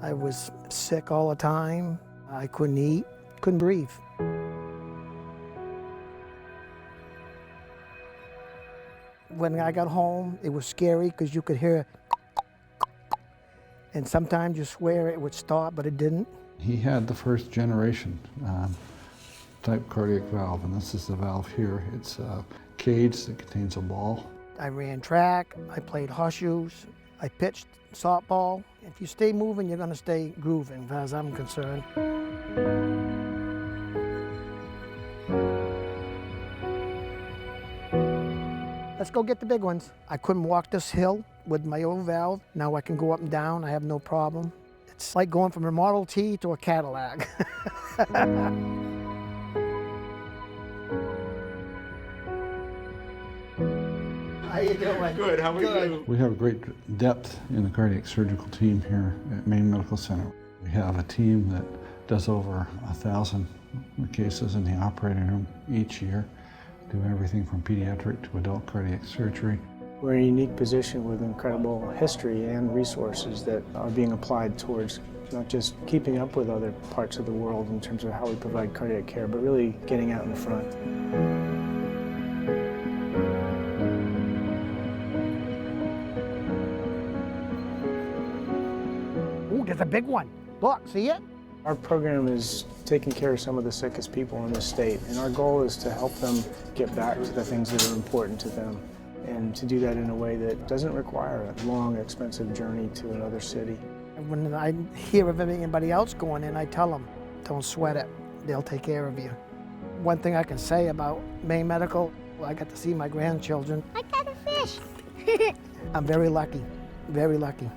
I was sick all the time. I couldn't eat, couldn't breathe. When I got home, it was scary because you could hear, and sometimes you swear it would stop, but it didn't. He had the first generation type cardiac valve, and this is the valve here. It's a cage that contains a ball. I ran track, I played horseshoes, I pitched softball. If you stay moving, you're gonna stay grooving, as far as I'm concerned. Let's go get the big ones. I couldn't walk this hill with my old valve. Now I can go up and down, I have no problem. It's like going from a Model T to a Cadillac. How you doing? Good, how are you? We have great depth in the cardiac surgical team here at Maine Medical Center. We have a team that does over 1,000 cases in the operating room each year, do everything from pediatric to adult cardiac surgery. We're in a unique position with incredible history and resources that are being applied towards not just keeping up with other parts of the world in terms of how we provide cardiac care, but really getting out in front. Ooh, there's a big one. Look, see it? Our program is taking care of some of the sickest people in the state, and our goal is to help them get back to the things that are important to them, and to do that in a way that doesn't require a long, expensive journey to another city. When I hear of anybody else going in, I tell them, don't sweat it. They'll take care of you. One thing I can say about Maine Medical, I got to see my grandchildren. I got a fish. I'm very lucky, very lucky.